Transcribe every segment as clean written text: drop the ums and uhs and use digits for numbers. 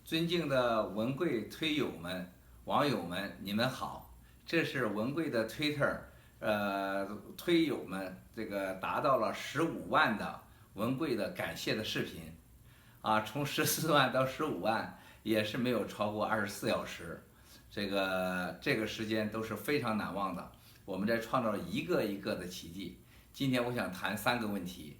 尊敬的文贵推友们、网友们，你们好！这是文贵的 Twitter，推友们这个达到了15万的文贵的感谢的视频，从14万到15万也是没有超过24小时，这个时间都是非常难忘的。我们在创造一个一个的奇迹。今天我想谈3个问题，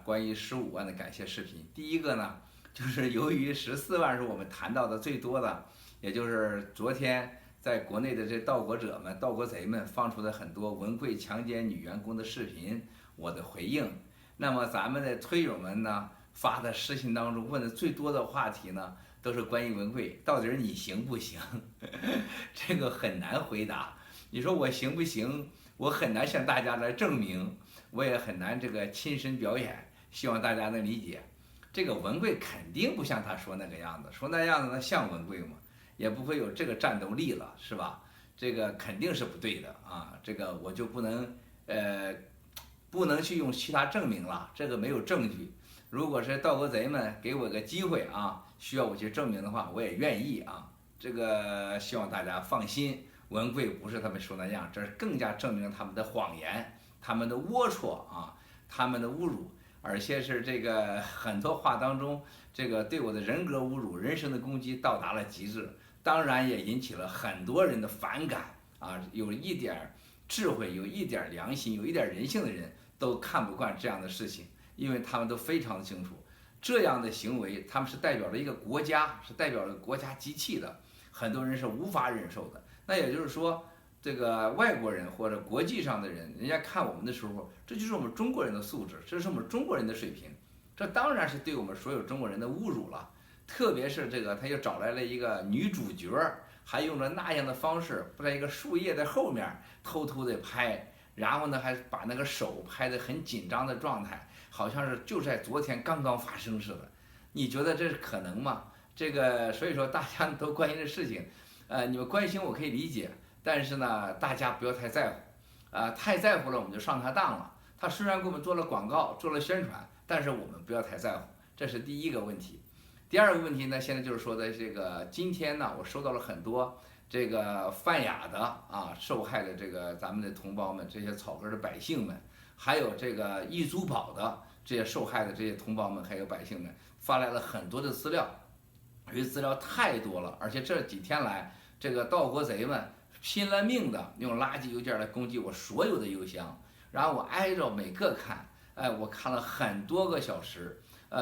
关于15万的感谢视频。第一个呢，就是由于14万是我们谈到的最多的，也就是昨天在国内的这盗国者们、盗国贼们放出的很多文贵强奸女员工的视频，我的回应。那么咱们的推友们呢发的私信当中问的最多的话题呢，都是关于文贵到底你行不行？这个很难回答。你说我行不行？我很难向大家来证明，我也很难这个亲身表演，希望大家能理解。这个文贵肯定不像他说那个样子，说那样子那像文贵吗？也不会有这个战斗力了，是吧？这个肯定是不对的啊，这个我就不能去用其他证明了，这个没有证据。如果是盗国贼们给我个机会需要我去证明的话，我也愿意这个希望大家放心，文贵不是他们说那样，这更加证明他们的谎言、他们的龌龊他们的侮辱。而且是这个很多话当中，这个对我的人格侮辱、人身的攻击到达了极致，当然也引起了很多人的反感有一点智慧、有一点良心、有一点人性的人都看不惯这样的事情，因为他们都非常清楚，这样的行为他们是代表了一个国家，是代表了国家机器的，很多人是无法忍受的。那也就是说，这个外国人或者国际上的人，人家看我们的时候，这就是我们中国人的素质，这是我们中国人的水平，这当然是对我们所有中国人的侮辱了。特别是这个，他又找来了一个女主角，还用了那样的方式，在一个树叶的后面偷偷的拍，然后呢，还把那个手拍得很紧张的状态，好像是就在昨天刚刚发生似的。你觉得这是可能吗？这个，所以说大家都关心这事情，你们关心我可以理解。但是呢，大家不要太在乎，太在乎了我们就上他当了。他虽然给我们做了广告、做了宣传，但是我们不要太在乎，这是第一个问题。第二个问题呢，现在就是说的这个，今天呢，我收到了很多这个泛亚的受害的这个咱们的同胞们，这些草根的百姓们，还有这个易租宝的这些受害的这些同胞们，还有百姓们，发来了很多的资料，这些资料太多了，而且这几天来，这个盗国贼们拼了命的用垃圾邮件来攻击我所有的邮箱，然后我挨着每个看，我看了很多个小时，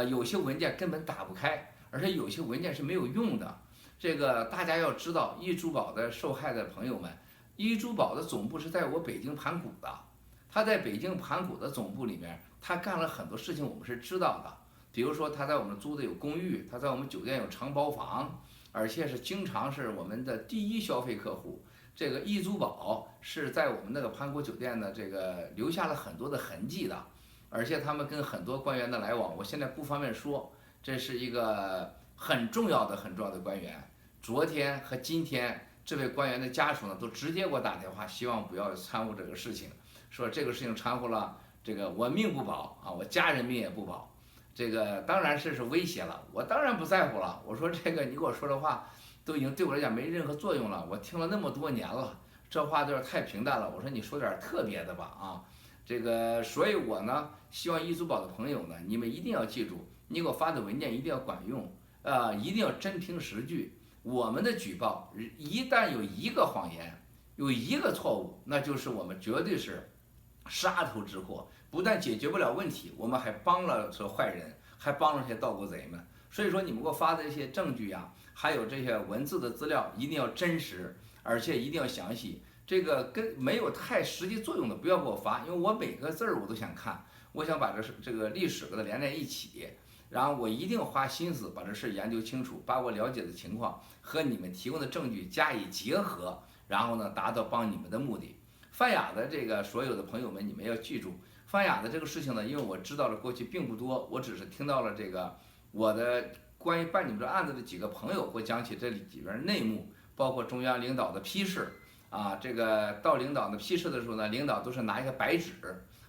有些文件根本打不开，而且有些文件是没有用的。这个大家要知道，易租宝的受害的朋友们，易租宝的总部是在我北京盘古的，他在北京盘古的总部里面，他干了很多事情，我们是知道的。比如说他在我们租的有公寓，他在我们酒店有承包房，而且是经常是我们的第一消费客户。这个易租宝是在我们那个盘古酒店的这个留下了很多的痕迹的，而且他们跟很多官员的来往，我现在不方便说，这是一个很重要的官员。昨天和今天，这位官员的家属呢都直接给我打电话，希望不要掺和这个事情，说这个事情掺和了，这个我命不保我家人命也不保。这个当然是威胁了，我当然不在乎了。我说这个你给我说的话，都已经对我来讲没任何作用了，我听了那么多年了，这话有点太平淡了。我说你说点特别的吧这个，所以我呢希望易租宝的朋友呢，你们一定要记住，你给我发的文件一定要管用，一定要真凭实据。我们的举报一旦有一个谎言，有一个错误，那就是我们绝对是杀头之祸，不但解决不了问题，我们还帮了这坏人，还帮了这些盗国贼们。所以说你们给我发的一些证据还有这些文字的资料一定要真实，而且一定要详细。这个跟没有太实际作用的不要给我发，因为我每个字儿我都想看，我想把这个历史给它连在一起，然后我一定花心思把这事研究清楚，把我了解的情况和你们提供的证据加以结合，然后呢达到帮你们的目的。泛亚的这个所有的朋友们，你们要记住，泛亚的这个事情呢，因为我知道的过去并不多，我只是听到了这个我的关于办你们这案子的几个朋友会讲起这里几边内幕，包括中央领导的批示这个到领导的批示的时候呢，领导都是拿一个白纸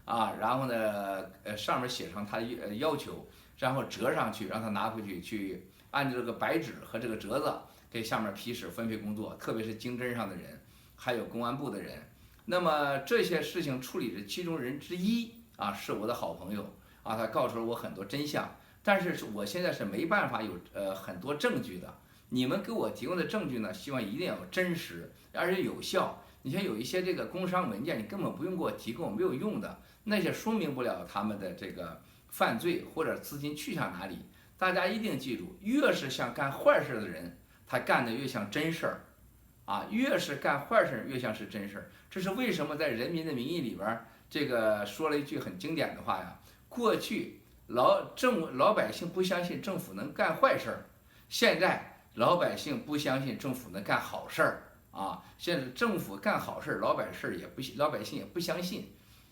然后呢上面写上他的要求，然后折上去，让他拿回去去按照这个白纸和这个折子给下面批示分配工作，特别是经侦上的人，还有公安部的人。那么这些事情处理的其中人之一啊，是我的好朋友啊，他告诉了我很多真相，但是我现在是没办法有很多证据的。你们给我提供的证据呢，希望一定要真实，而且有效。你像有一些这个工商文件，你根本不用给我提供，没有用的，那些说明不了他们的这个犯罪或者资金去向哪里。大家一定记住，越是像干坏事的人，他干的越像真事儿，啊，越是干坏事越像是真事儿。这是为什么在《人民的名义》里边这个说了一句很经典的话呀？过去老百姓不相信政府能干坏事儿，现在老百姓不相信政府能干好事儿啊！现在政府干好事儿，老百姓也不相信。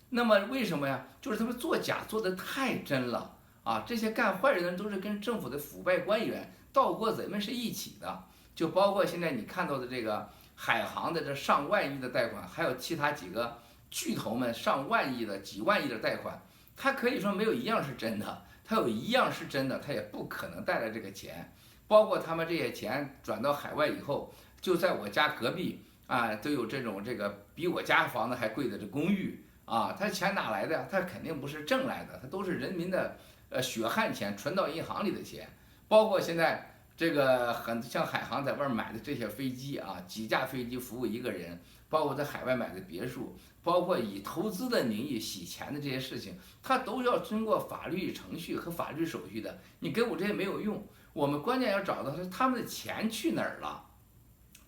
那么为什么呀？就是他们作假做得太真了啊！这些干坏人的人都是跟政府的腐败官员、盗国贼们是一起的。就包括现在你看到的这个海航的这上万亿的贷款，还有其他几个巨头们上万亿的、几万亿的贷款，他可以说没有一样是真的。他有一样是真的，他也不可能带来这个钱。包括他们这些钱转到海外以后，就在我家隔壁啊，都有这个比我家房子还贵的这公寓啊，他钱哪来的呀？他肯定不是挣来的，他都是人民的血汗钱，存到银行里的钱。包括现在这个很像海航在外买的这些飞机啊，几架飞机服务一个人，包括在海外买的别墅，包括以投资的名义洗钱的这些事情，他都要经过法律程序和法律手续的。你给我这些没有用。我们关键要找到是他们的钱去哪儿了，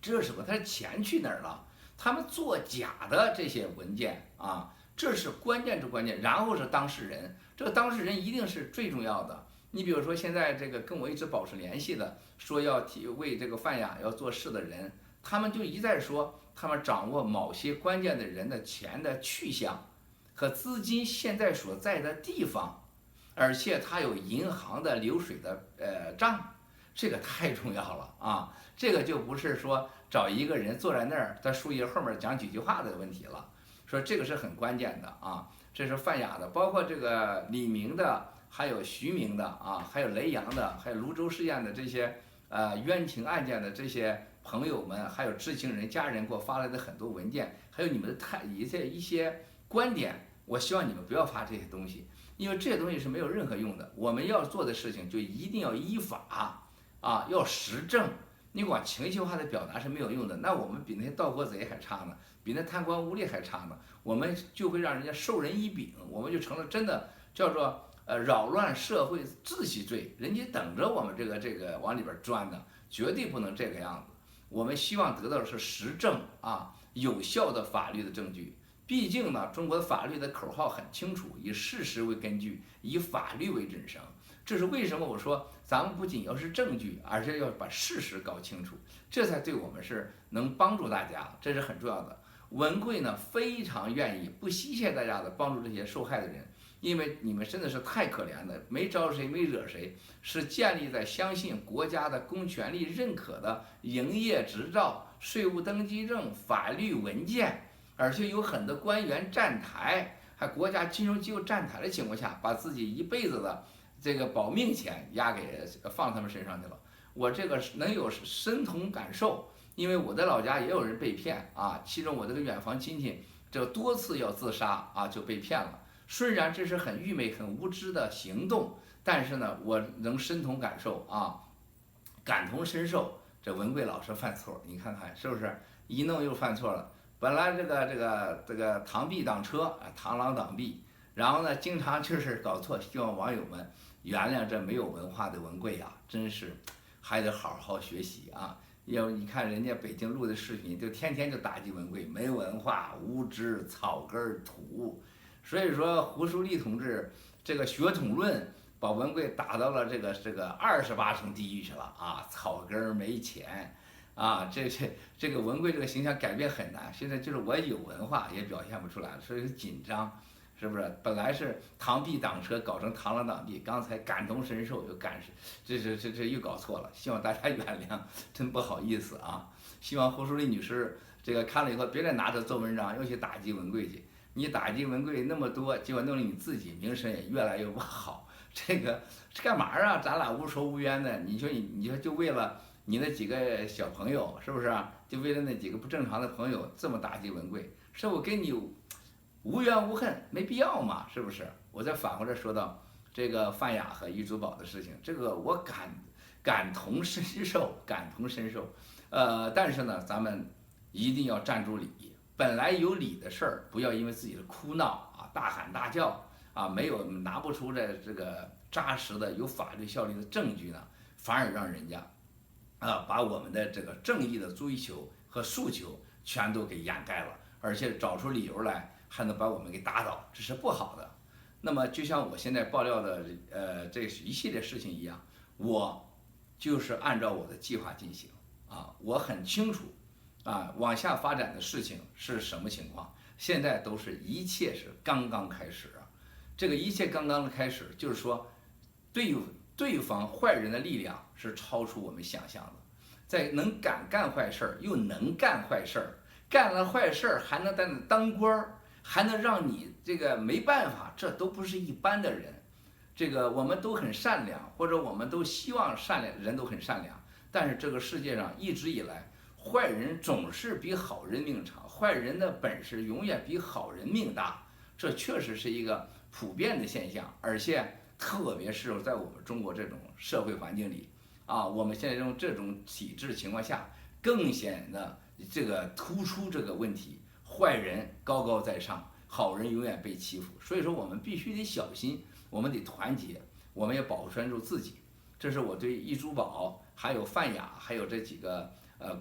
这是什么？他的钱去哪儿了？他们作假的这些文件啊，这是关键之关键。然后是当事人，这个当事人一定是最重要的。你比如说现在这个跟我一直保持联系的，说要为这个泛亚要做事的人，他们就一再说他们掌握某些关键的人的钱的去向和资金现在所在的地方。而且它有银行的流水的账，这个太重要了啊！这个就不是说找一个人坐在那儿在树叶后面讲几句话的问题了，说这个是很关键的啊。这是泛亚的，包括这个李明的，还有徐明的啊，还有雷洋的，还有泸州事件的这些冤情案件的这些朋友们，还有知情人家人给我发来的很多文件，还有你们的一些观点，我希望你们不要发这些东西。因为这些东西是没有任何用的，我们要做的事情就一定要依法啊，要实证。你光情绪化的表达是没有用的，那我们比那些盗国贼还差呢，比那贪官污吏还差呢。我们就会让人家授人以柄，我们就成了真的叫做扰乱社会秩序罪，人家等着我们这个往里边钻呢，绝对不能这个样子。我们希望得到的是实证啊，有效的法律的证据。毕竟呢，中国的法律的口号很清楚，以事实为根据，以法律为准绳。这是为什么我说咱们不仅要是证据，而且要把事实搞清楚，这才对我们是能帮助大家，这是很重要的。文贵呢非常愿意不惜谢大家的帮助这些受害的人，因为你们真的是太可怜了，没招谁没惹谁，是建立在相信国家的公权力认可的营业执照、税务登记证、法律文件。而且有很多官员站台，还国家金融机构站台的情况下，把自己一辈子的这个保命钱押给放他们身上去了。我这个能有身同感受，因为我的老家也有人被骗啊，其中我这个远房亲戚这多次要自杀啊就被骗了。虽然这是很愚昧、很无知的行动，但是呢，我能身同感受啊，感同身受。这文贵老师犯错，你看看是不是一弄又犯错了？本来这个螳臂挡车啊，螳螂挡臂，然后呢，经常就是搞错，希望网友们原谅这没有文化的文贵啊，真是还得好好学习啊！要你看人家北京录的视频，就天天就打击文贵，没文化、无知、草根土。所以说，胡舒立同志这个血统论把文贵打到了这个28层地狱去了啊！草根没钱。啊，这个文贵这个形象改变很难，现在就是我有文化也表现不出来了，所以紧张，是不是？本来是螳臂挡车，搞成螳螂挡臂，刚才感同身受又这又搞错了，希望大家原谅，真不好意思啊！希望胡淑丽女士这个看了以后，别再拿着做文章又去打击文贵去，你打击文贵那么多，结果弄得你自己名声也越来越不好，这干嘛啊？咱俩无仇无冤的，你说就为了你那几个小朋友，是不是啊？就为了那几个不正常的朋友这么打击文贵，是我跟你无冤无恨，没必要嘛，是不是？我再反过来说到这个范雅和易祖宝的事情，这个我感同身受，感同身受。但是呢，咱们一定要站住理，本来有理的事儿，不要因为自己的哭闹啊、大喊大叫啊，拿不出这个扎实的有法律效力的证据呢，反而让人家把我们的这个正义的追求和诉求全都给掩盖了，而且找出理由来还能把我们给打倒，这是不好的。那么就像我现在爆料的这一系列事情一样，我就是按照我的计划进行啊，我很清楚啊往下发展的事情是什么情况，现在一切是刚刚开始啊，这个一切刚刚的开始，就是说对方坏人的力量是超出我们想象的，在敢干坏事儿又能干坏事儿，干了坏事儿还能在那当官儿，还能让你这个没办法，这都不是一般的人。这个我们都很善良，或者我们都希望善良，人都很善良，但是这个世界上一直以来，坏人总是比好人命长，坏人的本事永远比好人命大，这确实是一个普遍的现象，而且特别是在我们中国这种社会环境里啊，我们现在用这种体制情况下，更显得这个突出这个问题，坏人高高在上，好人永远被欺负，所以说我们必须得小心，我们得团结，我们也保全住自己。这是我对易珠宝还有范雅还有这几个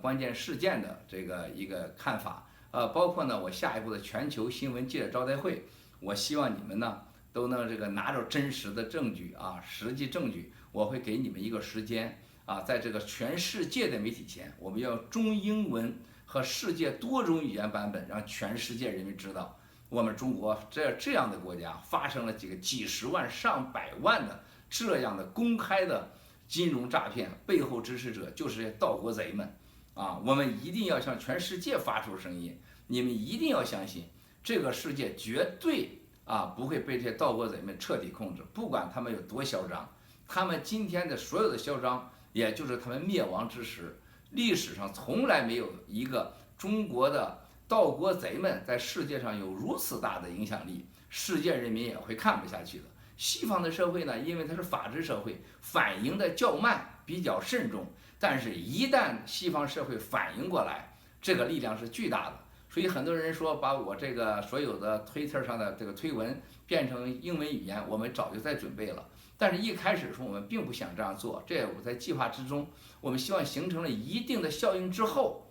关键事件的这个一个看法。包括呢我下一步的全球新闻记者招待会，我希望你们呢都能这个拿着真实的证据啊，实际证据，我会给你们一个时间啊，在这个全世界的媒体前，我们要中英文和世界多种语言版本，让全世界人民知道，我们中国这样的国家发生了几十万、上百万的这样的公开的金融诈骗，背后支持者就是这些盗国贼们啊！我们一定要向全世界发出声音，你们一定要相信，这个世界绝对不会被这些盗国贼们彻底控制，不管他们有多嚣张，他们今天的所有的嚣张，也就是他们灭亡之时，历史上从来没有一个中国的盗国贼们在世界上有如此大的影响力，世界人民也会看不下去的。西方的社会呢，因为它是法治社会，反应的较慢，比较慎重，但是一旦西方社会反应过来，这个力量是巨大的。所以很多人说把我这个所有的推特上的这个推文变成英文语言，我们早就在准备了。但是一开始说我们并不想这样做，这也不在计划之中。我们希望形成了一定的效应之后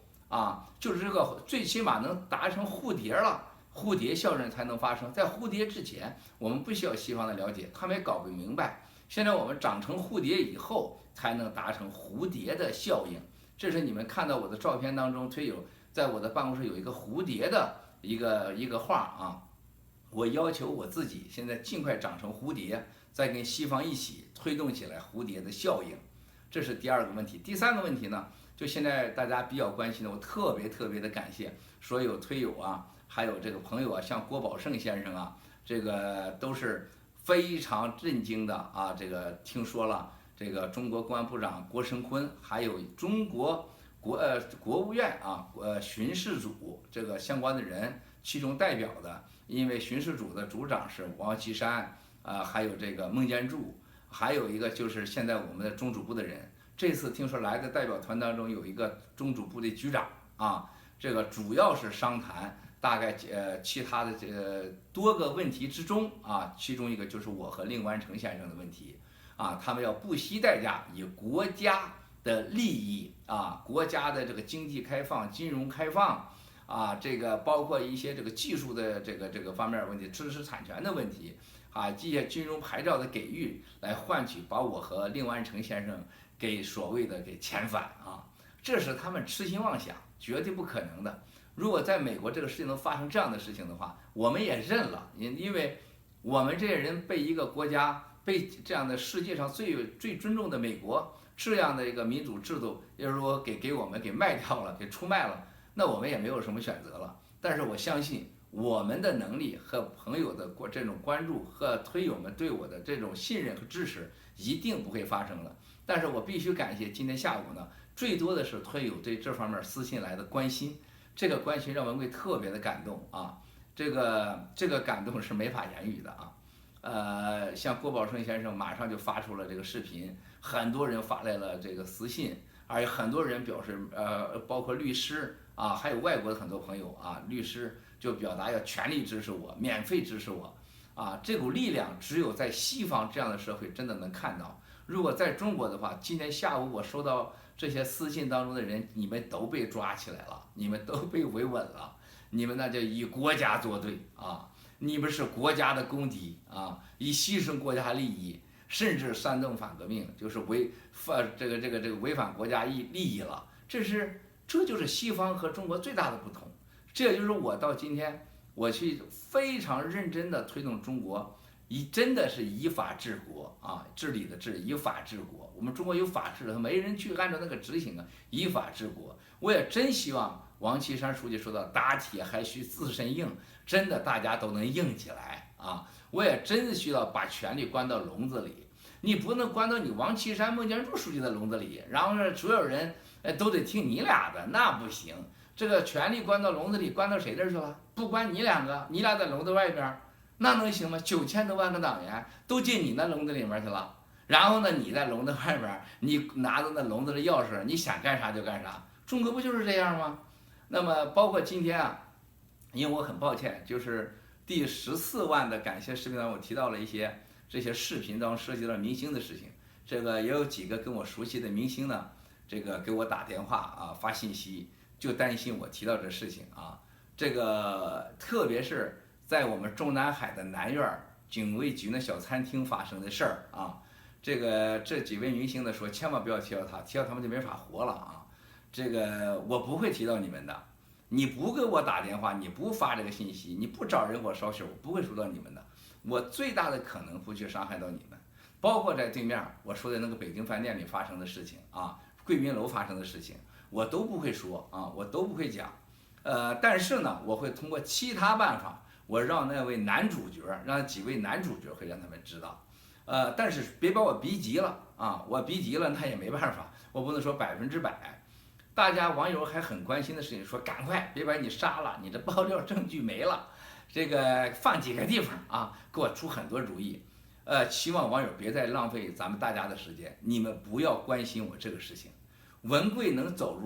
就是这个最起码能达成蝴蝶了，蝴蝶效应才能发生。在蝴蝶之前，我们不需要西方的了解，他们也搞不明白。现在我们长成蝴蝶以后，才能达成蝴蝶的效应。这是你们看到我的照片当中，推友在我的办公室有一个蝴蝶的一个画啊。我要求我自己现在尽快长成蝴蝶，再跟西方一起推动起来蝴蝶的效应。这是第二个问题。第三个问题呢，就现在大家比较关心的，我特别的感谢所有推友还有这个朋友像郭宝胜先生这个都是非常震惊的这个听说了这个中国公安部长郭声琨，还有中国国务院巡视组这个相关的人，其中代表的，因为巡视组的组长是王岐山还有这个孟建柱，还有一个就是现在我们的中组部的人。这次听说来的代表团当中有一个中组部的局长这个主要是商谈大概其他的多个问题之中其中一个就是我和令完成先生的问题他们要不惜代价以国家的利益国家的这个经济开放、金融开放这个包括一些这个技术的这个方面问题、知识产权的问题这些金融牌照的给予，来换取把我和令完成先生给所谓的给遣返这是他们痴心妄想，绝对不可能的。如果在美国这个事情能发生这样的事情的话，我们也认了，因为我们这些人被一个国家，被这样的世界上最尊重的美国这样的一个民主制度，要如果给我们给卖掉了，给出卖了，那我们也没有什么选择了。但是我相信我们的能力和朋友的这种关注和推友们对我的这种信任和支持，一定不会发生了。但是我必须感谢今天下午呢，最多的是推友对这方面私信来的关心，这个关心让文贵特别的感动啊，这个感动是没法言语的啊。像郭宝生先生马上就发出了这个视频，很多人发来了这个私信，而且很多人表示，包括律师啊，还有外国的很多朋友啊，律师就表达要全力支持我，免费支持我，啊，这股力量只有在西方这样的社会真的能看到。如果在中国的话，今天下午我收到这些私信当中的人，你们都被抓起来了，你们都被维稳了，你们那叫以国家作对啊！你们是国家的公敌啊！以牺牲国家利益，甚至煽动反革命，就是违反国家利益了。这就是西方和中国最大的不同。这也就是我到今天我去非常认真的推动中国，真的是以法治国啊，治理的治，以法治国。我们中国有法治的，没人去按照那个执行啊，以法治国。我也真希望王岐山书记说到打铁还需自身硬，真的大家都能硬起来啊！我也真需要把权力关到笼子里，你不能关到你王岐山、孟建柱书记的笼子里，然后呢，所有人都得听你俩的，那不行。这个权力关到笼子里，关到谁那儿去了？不关你两个，你俩在笼子外边，那能行吗？9000多万个党员都进你那笼子里面去了，然后呢，你在笼子外边，你拿着那笼子的钥匙，你想干啥就干啥。中国不就是这样吗？那么包括今天啊，因为我很抱歉，就是第14万的感谢视频当中，我提到了一些这些视频当中涉及到明星的事情，这个也有几个跟我熟悉的明星呢，这个给我打电话啊，发信息，就担心我提到这事情啊，这个特别是在我们中南海的南院警卫局那小餐厅发生的事儿啊，这几位明星呢说千万不要提到他，提到他们就没法活了啊。这个我不会提到你们的，你不给我打电话，你不发这个信息，你不找人火烧手，我不会说到你们的。我最大的可能不去伤害到你们，包括在对面我说的那个北京饭店里发生的事情啊，贵宾楼发生的事情，我都不会说啊，我都不会讲。但是呢，我会通过其他办法，我让那位男主角，让几位男主角会让他们知道。但是别把我逼急了啊，我逼急了那也没办法，我不能说100%。大家网友还很关心的事情，说赶快别把你杀了，你的爆料证据没了，这个放几个地方啊，给我出很多主意。希望网友别再浪费咱们大家的时间，你们不要关心我这个事情。文贵能走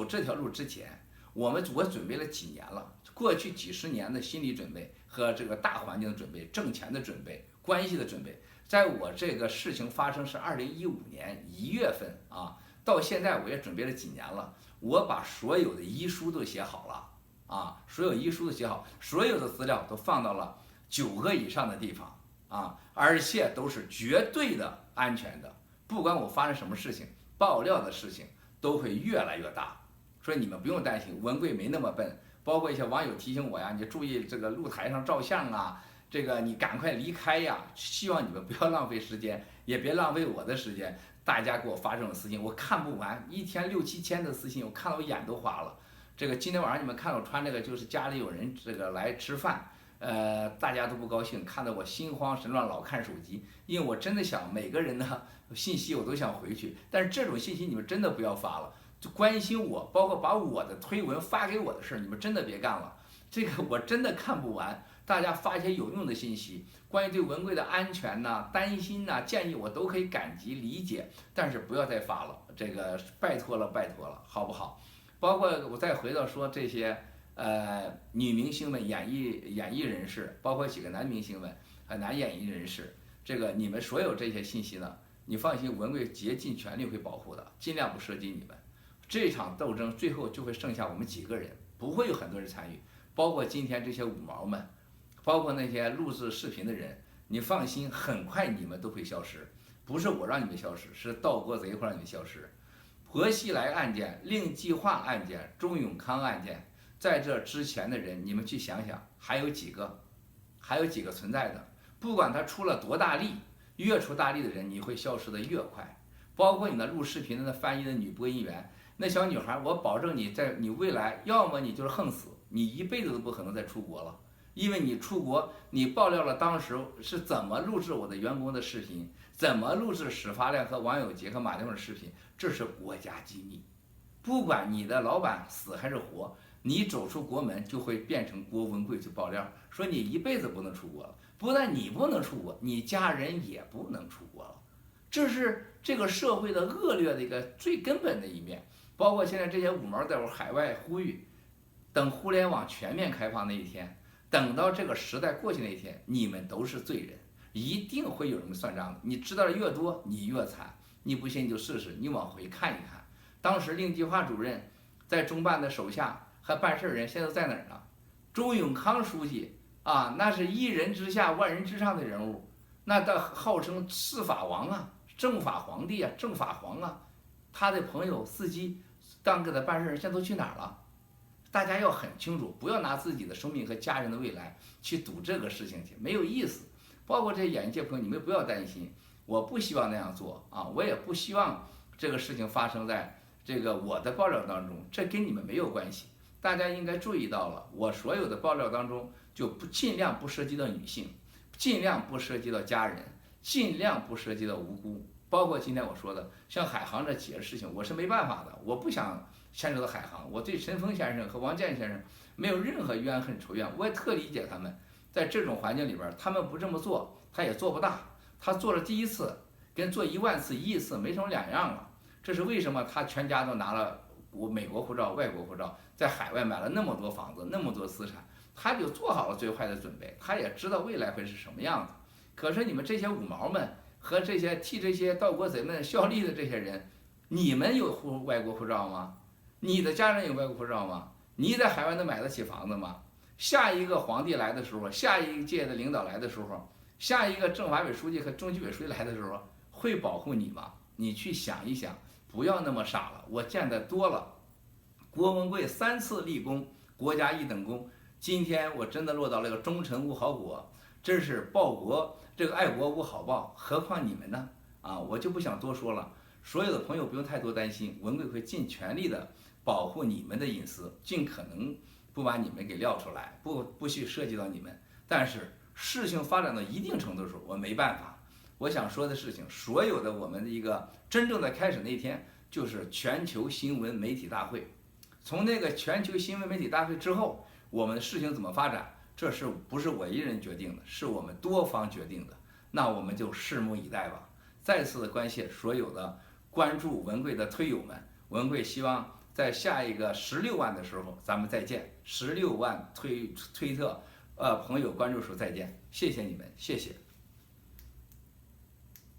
这条路之前，我准备了几年了，过去几十年的心理准备和这个大环境的准备、挣钱的准备、关系的准备，在我这个事情发生是2015年1月份啊。到现在我也准备了几年了，我把所有的遗书都写好了啊，所有遗书都写好，所有的资料都放到了9个以上的地方啊，而且都是绝对的安全的，不管我发生什么事情，爆料的事情都会越来越大，所以你们不用担心，文贵没那么笨。包括一些网友提醒我呀，你注意这个露台上照相啊，这个你赶快离开呀，希望你们不要浪费时间，也别浪费我的时间。大家给我发这种私信，我看不完，一天6、7千的私信，我看到我眼都花了。这个今天晚上你们看我穿这个，就是家里有人这个来吃饭，大家都不高兴，看得我心慌神乱，老看手机。因为我真的想每个人的信息我都想回去，但是这种信息你们真的不要发了。就关心我，包括把我的推文发给我的事儿，你们真的别干了。这个我真的看不完。大家发一些有用的信息，关于对文贵的安全呐、担心呐、建议，我都可以感激理解，但是不要再发了，这个拜托了，拜托了，好不好？包括我再回到说这些女明星们、演艺人士，包括几个男明星们、男演艺人士，这个你们所有这些信息呢，你放心，文贵竭尽全力会保护的，尽量不涉及你们。这场斗争最后就会剩下我们几个人，不会有很多人参与，包括今天这些五毛们。包括那些录制视频的人，你放心，很快你们都会消失。不是我让你们消失，是盗国贼会让你们消失。薄熙来案件、令计划案件、钟永康案件，在这之前的人，你们去想想，还有几个存在的？不管他出了多大力，越出大力的人，你会消失的越快。包括你那录视频的、那翻译的女播音员，那小女孩，我保证你在你未来，要么你就是横死，你一辈子都不可能再出国了，因为你出国，你爆料了当时是怎么录制我的员工的视频，怎么录制史发亮和王有杰和马丁的视频，这是国家机密。不管你的老板死还是活，你走出国门就会变成郭文贵去爆料，说你一辈子不能出国了。不但你不能出国，你家人也不能出国了。这是这个社会的恶劣的一个最根本的一面。包括现在这些五毛在海外呼吁，等互联网全面开放那一天，等到这个时代过去那一天，你们都是罪人，一定会有人算账的。你知道的越多，你越惨。你不信你就试试，你往回看一看。当时令计划主任在中办的手下和办事人，现在都在哪儿呢？周永康书记啊，那是一人之下万人之上的人物，那的号称司法王啊，政法皇帝啊，政法皇啊。他的朋友司机当给他办事人，现在都去哪儿了？大家要很清楚，不要拿自己的生命和家人的未来去赌这个事情去，没有意思。包括这些演艺界朋友，你们不要担心，我不希望那样做啊，我也不希望这个事情发生在这个我的爆料当中，这跟你们没有关系。大家应该注意到了，我所有的爆料当中就尽量不涉及到女性，尽量不涉及到家人，尽量不涉及到无辜。包括今天我说的，像海航这几个事情，我是没办法的，我不想牵扯到海航。我对陈峰先生和王健先生没有任何怨恨仇怨，我也特理解他们，在这种环境里边，他们不这么做，他也做不大。他做了第一次，跟做10000次、1亿次没什么两样了。这是为什么？他全家都拿了美国护照、外国护照，在海外买了那么多房子、那么多资产，他就做好了最坏的准备，他也知道未来会是什么样子。可是你们这些五毛们和这些替这些盗国贼们效力的这些人，你们有外国护照吗？你的家人有外国护照吗？你在海外能买得起房子吗？下一个皇帝来的时候，下一届的领导来的时候，下一个政法委书记和中纪委书记来的时候，会保护你吗？你去想一想，不要那么傻了。我见得多了，郭文贵3次立功，国家一等功，今天我真的落到了个忠臣无好果，真是报国这个爱国无好报，何况你们呢？啊，我就不想多说了。所有的朋友不用太多担心，文贵会尽全力的保护你们的隐私，尽可能不把你们给撂出来，不去涉及到你们。但是事情发展到一定程度的时候，我没办法。我想说的事情，所有的我们的一个真正的开始那一天，就是全球新闻媒体大会。从那个全球新闻媒体大会之后，我们的事情怎么发展，这是不是我一人决定的，是我们多方决定的。那我们就拭目以待吧。再次的感谢所有的关注文贵的推友们，文贵希望在下一个16万的时候咱们再见，16万推特朋友关注数再见，谢谢你们，谢谢。